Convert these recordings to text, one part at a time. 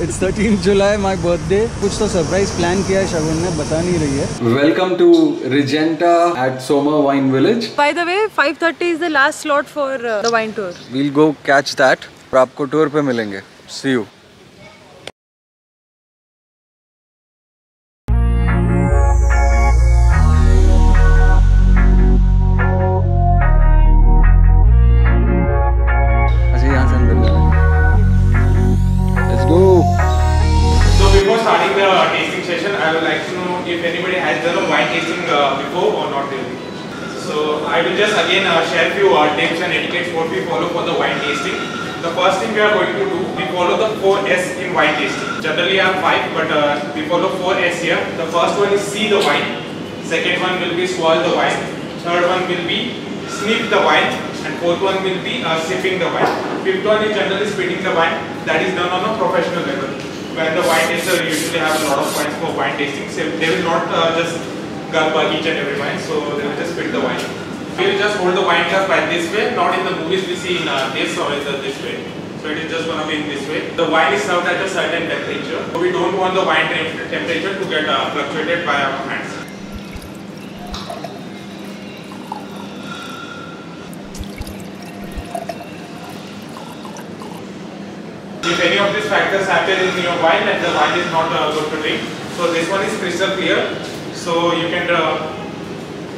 It's 13th July, my birthday. कुछ तो surprise plan किया है शगुन ने, बता नहीं रही है. Welcome to Regenta at Soma Wine Village. By the way, 5:30 is the last slot for the wine tour. We'll go catch that. और आपको टूर पे मिलेंगे. See you. Starting the tasting session, I would like to know if anybody has done a wine tasting before or not really. So I will just again share few tips and etiquettes what we follow for the wine tasting. The first thing we are going to do, we follow the 4S in wine tasting. Generally I have 5, but we follow 4S here. The first one is see the wine. Second one will be swirl the wine. Third one will be sniff the wine. And fourth one will be sipping the wine. Fifth one is generally spitting the wine. That is done on a professional level. When the wine taster usually have a lot of wines for wine tasting, so they will not just gulp each and every wine, so they will just spit the wine. We will just hold the wine glass by this way, not in the movies we see in this or in this way. So it is just going to be in this way. The wine is served at a certain temperature. So we don't want the wine temperature to get fluctuated by our hands. If any of these factors happen in your wine, then the wine is not good to drink. So this one is crystal clear, so you can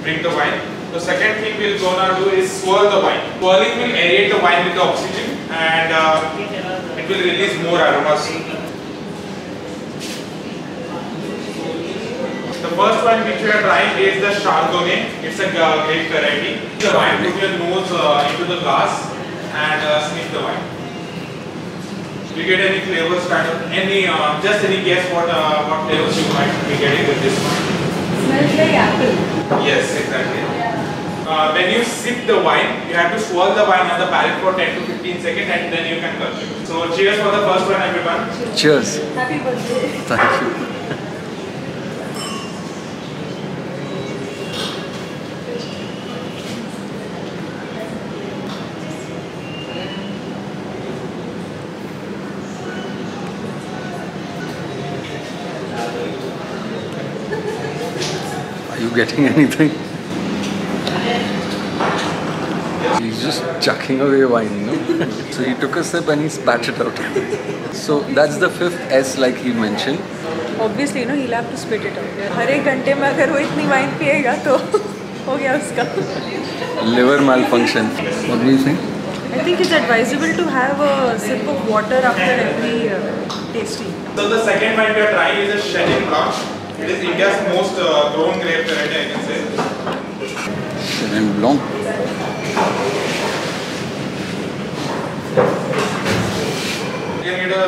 drink the wine. The second thing we're gonna do is swirl the wine. Swirling will aerate the wine with the oxygen, and it will release more aromas. The first wine which we are trying is the Chardonnay. It's a grape variety. The wine, put your nose into the glass and sniff the wine. Do you get any flavors, kind of just any guess what flavors you might be getting with this one? Smells like apple. Yes, exactly. When you sip the wine, you have to swirl the wine on the palate for 10 to 15 seconds and then you can consume. So cheers for the first one, everyone. Cheers. Happy birthday. Thank you. Are you getting anything? He's just chucking away wine, you know? So he took a sip and he spat it out. So that's the 5th S like he mentioned. Obviously, you know, he'll have to spit it out. हर एक घंटे में अगर वो इतनी wine पिएगा तो हो गया उसका. Liver malfunction. What do you think? I think it's advisable to have a sip of water after every tasting. So the second wine we are trying is a Chenin Blanc. It is India's most grown grape variety, I can say. Chenin Blanc. You can get a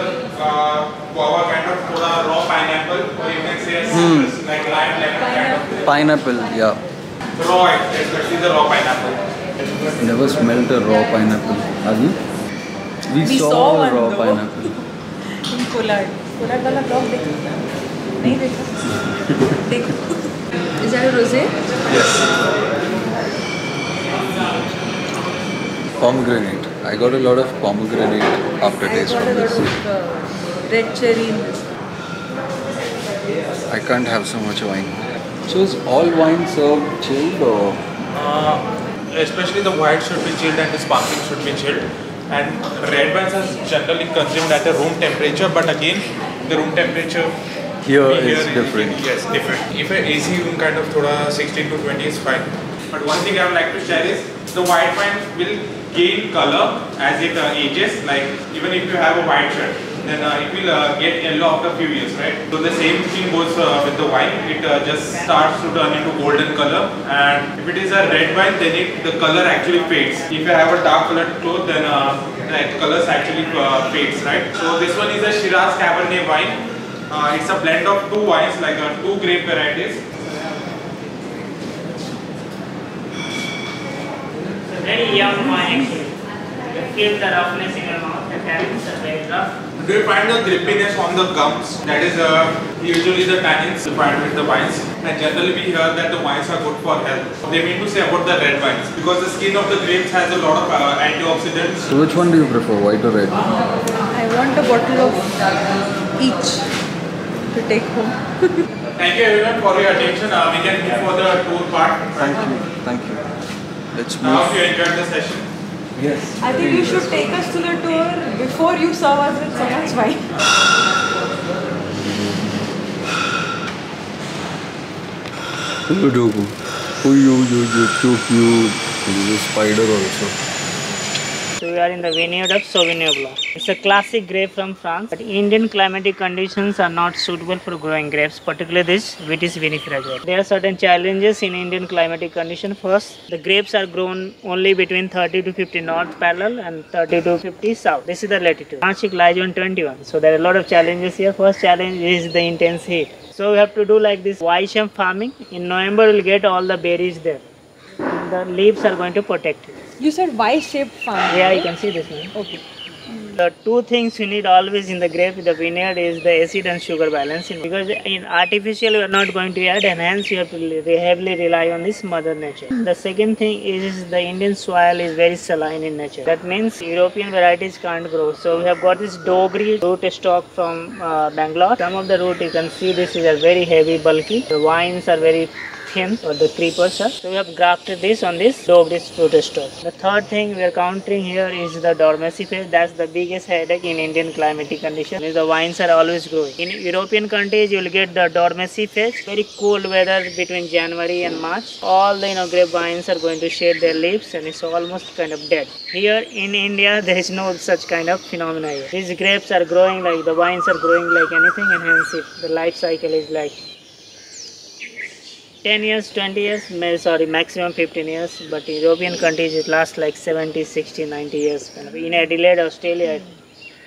guava kind of raw pineapple, or you can say a citrus like lime lemon kind of. Pineapple, yeah. Raw, especially the raw pineapple. Never smelled a raw pineapple. Have you? We saw a raw pineapple. In Kolad. Kolad वाला vlog देखा? नहीं देखा? देखो. Is that a rosé? Yes. Pomegranate. I got a lot of pomegranate aftertaste from this. I got a lot of red cherry in this. I can't have so much wine. So is all wine served chilled or? Especially the white should be chilled and the sparkling should be chilled. And red wines are generally consumed at a room temperature, but again, the room temperature Here is different. Yes, different. If an AC room kind of 16 to 20 is fine. But one thing I would like to share is the white wine will gain color as it ages. Like even if you have a white shirt, then it will get yellow after a few years, right? So the same thing goes with the wine. It just starts to turn into golden color. And if it is a red wine, then the color actually fades. If you have a dark colored cloth, then the colors actually fades, right? So this one is a Shiraz Cabernet wine. It's a blend of two wines, like two grape varieties. It's a very young wine actually. You feel the roughness in your mouth. The tannins are very rough. Do you find the grippiness on the gums? That is usually the tannins you find with the wines. And generally we hear that the wines are good for health. They mean to say about the red wines because the skin of the grapes has a lot of antioxidants. So which one do you prefer, white or red? I want a bottle of each to take home. Thank you everyone for your attention. We can move for the tour part. Thank you. Thank you. Let's I move. hope you enjoyed the session. Yes. I think you should take us to the tour before you serve us with so much wine. Look, oh, you're so cute. There's a spider also. So we are in the vineyard of Sauvignon Blanc. It's a classic grape from France, but Indian climatic conditions are not suitable for growing grapes, particularly this Vitis vinifera grape. There are certain challenges in Indian climatic conditions. First, the grapes are grown only between 30 to 50 north parallel and 30 to 50 south. This is the latitude. Nashik lies on 21. So there are a lot of challenges here. First challenge is the intense heat. So we have to do like this YSM farming. In November, we'll get all the berries there. And the leaves are going to protect it. You said Y-shaped farm. Yeah, you can see this one. Okay. The two things you need always in the grape, the vineyard, is the acid and sugar balance. Because in artificial you are not going to add, and hence you have to heavily rely on this mother nature. The second thing is the Indian soil is very saline in nature. That means European varieties can't grow. So we have got this Dogri root stock from Bangalore. Some of the root you can see this is very heavy, bulky. The vines are very thin, or the creepers are. So we have grafted this on this Dogri root stock. The third thing we are countering here is the dormancy phase. That's the biggest headache in Indian climatic conditions. The vines are always growing. In European countries, you will get the dormancy phase, very cold weather between January and March. All the grape vines are going to shed their leaves, and it's almost kind of dead. Here in India, there is no such kind of phenomena here. These grapes are growing like the vines are growing like anything, and hence the life cycle is like 10 years, 20 years, sorry, maximum 15 years, but in European countries it lasts like 70, 60, 90 years. In Adelaide, Australia,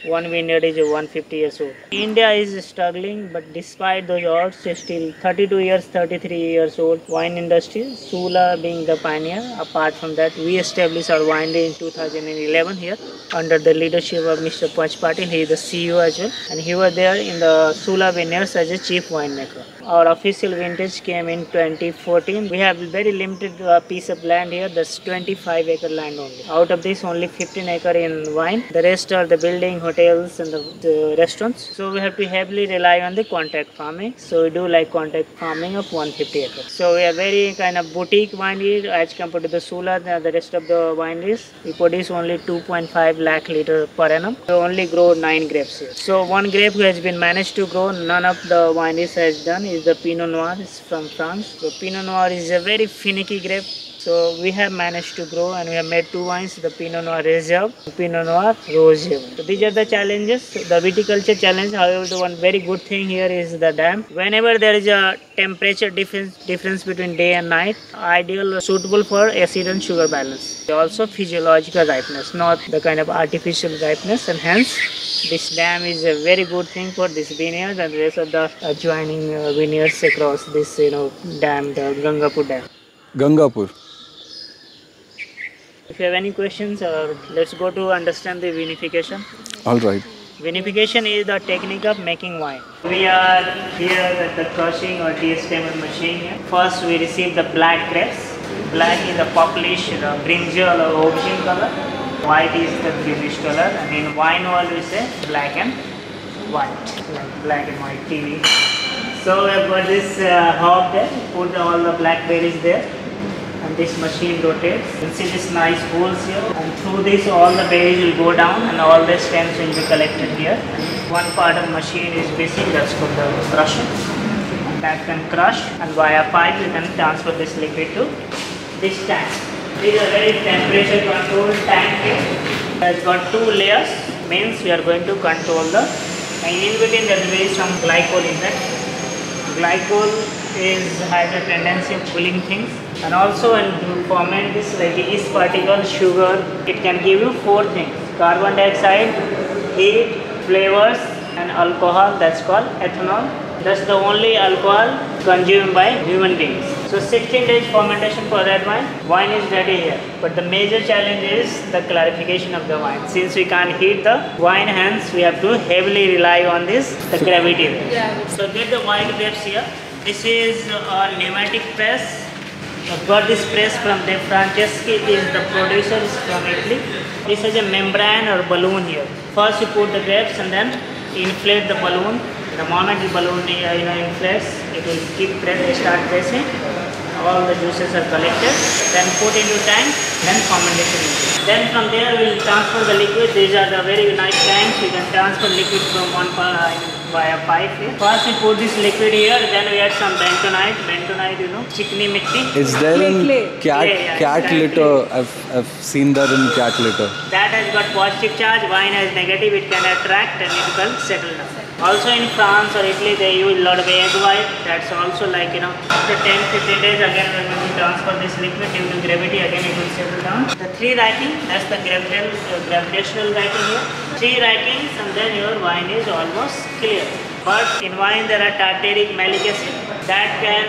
one vineyard is 150 years old. India is struggling, but despite those odds, still 32 years, 33 years old wine industry, Sula being the pioneer. Apart from that, we established our winery in 2011 here under the leadership of Mr. Panch Patil. He is the CEO as well, and he was there in the Sula vineyards as a chief winemaker. Our official vintage came in 2014. We have very limited piece of land here. That's 25-acre land only. Out of this, only 15 acre in wine. The rest are the building, hotels, and the restaurants. So we have to heavily rely on the contact farming. So we do like contact farming of 150 acres. So we are very kind of boutique winery as compared to the Sula, the rest of the wineries. We produce only 2.5 lakh liter per annum. We only grow 9 grapes here. So one grape who has been managed to grow, none of the wineries has done, is the Pinot Noir. Is from France. So Pinot Noir is a very finicky grape. So we have managed to grow, and we have made 2 wines, the Pinot Noir Reserve, Pinot Noir Rosé. So these are the challenges. The viticulture challenge, however, the one very good thing here is the dam. Whenever there is a temperature difference between day and night, ideal, suitable for acid and sugar balance. Also physiological ripeness, not the kind of artificial ripeness, and hence this dam is a very good thing for this vineyard and the rest of the adjoining vineyards across this dam, the Gangapur Dam. Gangapur. If you have any questions, let's go to understand the vinification. All right. Vinification is the technique of making wine. We are here at the crushing or de-stemmer machine here. First, we receive the black grapes. Black is the purplish, brinjal or aubergine color. White is the greenish color, and in wine world we say black and white, like black and white TV. So we have got this hob there. Put all the blackberries there. And this machine rotates. You can see this nice holes here, and through this all the berries will go down and all the stems will be collected here. And one part of the machine is missing, that's called the crusher. And that can crush, and via pipe you can transfer this liquid to this tank. This is a very temperature controlled tank here. It has got 2 layers, means we are going to control the, and in between there will be some glycol in that. Glycol has a tendency of cooling things, and also when you ferment this like yeast particle, sugar, it can give you 4 things: carbon dioxide, heat, flavors, and alcohol. That's called ethanol. That's the only alcohol consumed by human beings. So 16 days fermentation for that wine. Wine is ready here. But the major challenge is the clarification of the wine. Since we can't heat the wine, hence we have to heavily rely on this, the gravity. Yeah. So get the wild grapes here. This is a pneumatic press. I've got this press from De Franceschi, is the producer, is from Italy. This has a membrane or balloon here. First you put the grapes and then inflate the balloon. The moment the balloon inflates, it will start pressing. All the juices are collected, then put into tank, then fermentation. Then from there we will transfer the liquid. These are the very nice tanks. You can transfer liquid from one via pipe here. First we put this liquid here, then we add some bentonite. Bentonite, chikni mitti. Is there in cat litter? Clay. I've seen that in cat litter. That has got positive charge, wine has negative, it can attract and it will settle down. Also in France or Italy they use a lot of egg white. That's also like after 10-15 days again when we transfer this liquid due to gravity, again it will settle down. The 3 racking, that's the gravitational racking here. 3 rackings and then your wine is almost clear. But in wine there are tartaric malic acid that can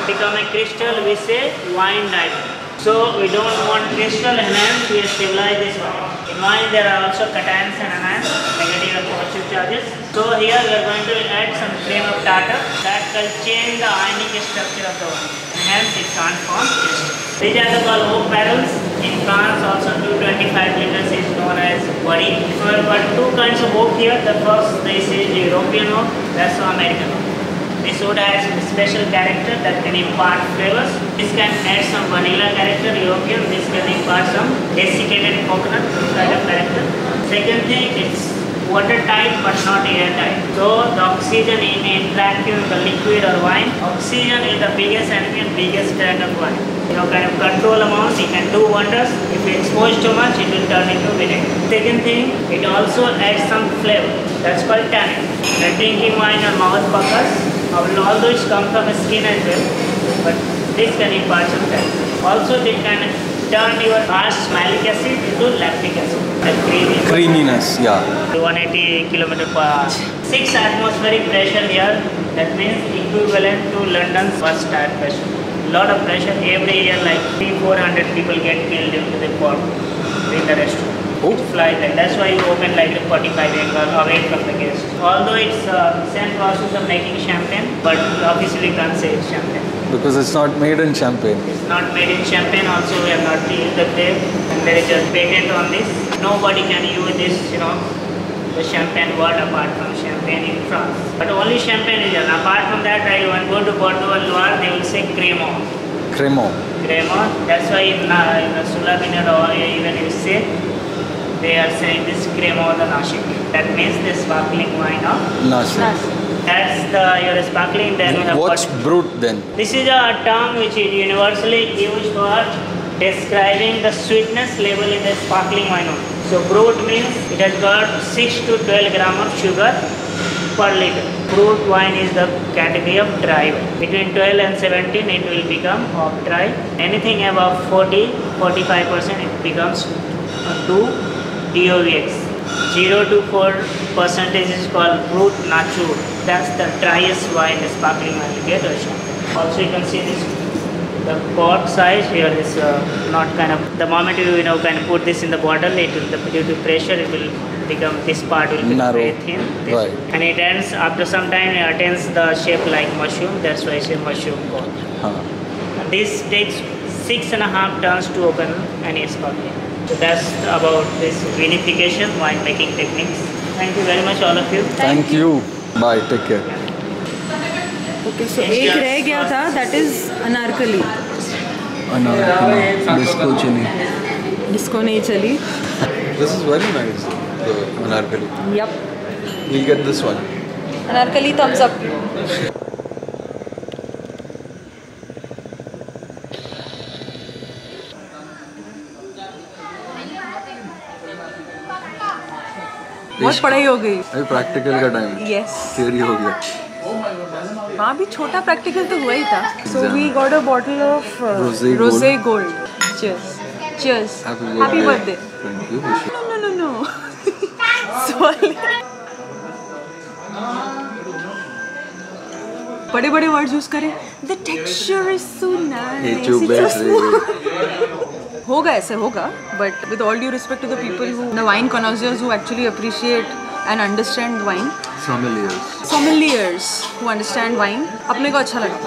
become a crystal, we say wine diamond. So we don't want crystal enhanced, we stabilize this wine. In wine there are also cations and anions, negative and positive charges. So here we are going to add some cream of tartar that will change the ionic structure of the wine. And hence it can't form crystal. These are called oak barrels. In France also 225 liters is known as wadi. So we have got 2 kinds of oak here. The first this is European oak, that's American oak. This wood has a special character that can impart flavors. This can add some vanilla character, European. This can impart some desiccated coconut kind of character. Second thing, it's watertight but not airtight. So the oxygen interacting with the liquid or wine. Oxygen is the biggest enemy and biggest threat of wine. Kind of control amount, it can do wonders. If you expose too much, it will turn into vinegar. Second thing, it also adds some flavor. That's called tannin. When drinking wine or mouth puckers, although it's come from the skin as well, but this can impart some tannin. Also, it can turn your harsh malic acid into lactic acid. Creaminess, yeah. 180 km/h. 6 atmospheric pressure here. That means equivalent to London's first tire pressure. Lot of pressure every year, like 300-400 people get killed due to the port in the restaurant. Oh. Fly there. That's why you open like a 45 angle away from the guest. Although it's same process of making champagne, but obviously you can't say it's champagne. Because it's not made in Champagne. It's not made in Champagne. Also, we have not used the grape, and there is a patent on this. Nobody can use this, the champagne word apart from champagne in France. But only champagne is there. Apart from that, I will go to Bordeaux and Loire, they will say Crémant. Crémant. Crémant. That's why in Sulabiner or even you say, they are saying this Crémant de Nashik. That means the sparkling wine of Nashik. That's your sparkling. Then we have What's brut then? This is a term which is universally used for describing the sweetness level in the sparkling wine. So brut means it has got 6 to 12 grams of sugar per liter. Brut wine is the category of dry wine. Between 12 and 17 it will become off dry. Anything above 40-45% it becomes to DOVX. 0 to 4% is called brut nature. That's the driest wine, the sparkling wine you get. Also you can see this, the pot size here is not kind of, the moment you kind of put this in the bottle, it will, due to pressure it will become, this part will be very thin. Right. And it ends, after some time it attains the shape like mushroom, that's why it's a mushroom pot. And this takes 6.5 tons to open any sparkling. So that's about this vinification wine making techniques. Thank you very much all of you. Thank you. Bye. Take care. Okay, so एक रह गया था, that is Anarkali. Disco chili. Disco नहीं चली. This is very nice. The anarkali. Yup. We'll get this one. Anarkali thumbs up. बहुत पढ़ाई हो गई. अभी प्रैक्टिकल का टाइम है. Yes. थियरी हो गया. वहाँ भी छोटा प्रैक्टिकल तो हुआ ही था. So we got a bottle of Rosé Gold. Cheers. Cheers. Happy birthday. Thank you. No. Sorry. बड़े वर्ड्स यूज करें. The texture is so nice. It's so smooth. होगा ऐसे होगा, but with all due respect to the people who, the wine connoisseurs who actually appreciate and understand wine. Sommeliers who understand wine. अपने को अच्छा लगा.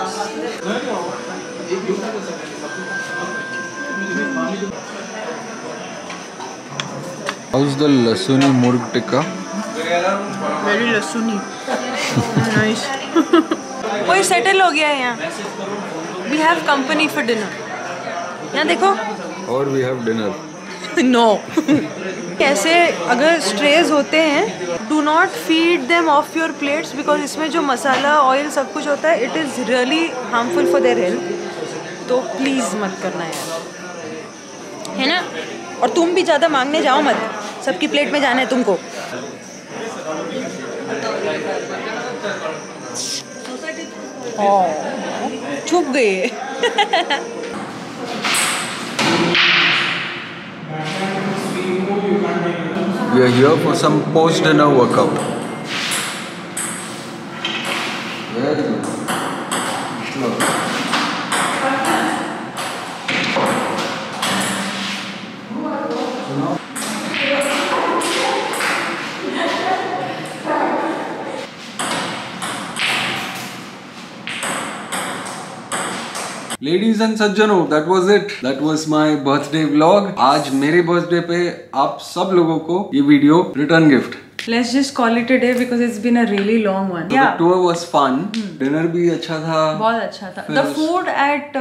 How's the Lasuni Murg Tikka? Very lasuni, nice. कोई settle हो गया है यहाँ। We have company for dinner. यहाँ देखो। और वी हैव डिनर। नो। कैसे अगर स्ट्रेस होते हैं, do not feed them of your plates because इसमें जो मसाला ऑयल सब कुछ होता है, it is really harmful for their health. तो प्लीज़ मत करना यार, है ना। और तुम भी ज़्यादा मांगने जाओ मत, सबकी प्लेट में जाना है तुमको। छुप गए। We are here for some post-dinner workout. Very good. Slow. Ladies and सज्जनों, that was it. That was my birthday vlog. आज मेरे बर्थडे पे आप सब लोगों को ये video return gift. Let's just call it a day because it's been a really long one. The tour was fun. Dinner भी अच्छा था। बहुत अच्छा था। The food at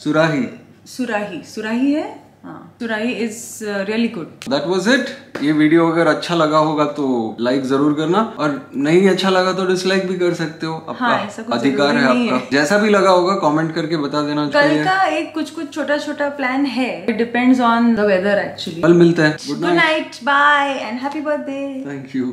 सुराही है। हाँ, सुराही is really good. That was it. ये वीडियो अगर अच्छा लगा होगा तो लाइक जरूर करना, और नहीं अच्छा लगा तो डिसलाइक भी कर सकते हो। आपका अधिकार है आपका। जैसा भी लगा होगा कमेंट करके बता देना। कल का एक कुछ छोटा प्लान है। It depends on the weather actually. कल मिलते हैं। Good night. Bye and happy birthday. Thank you.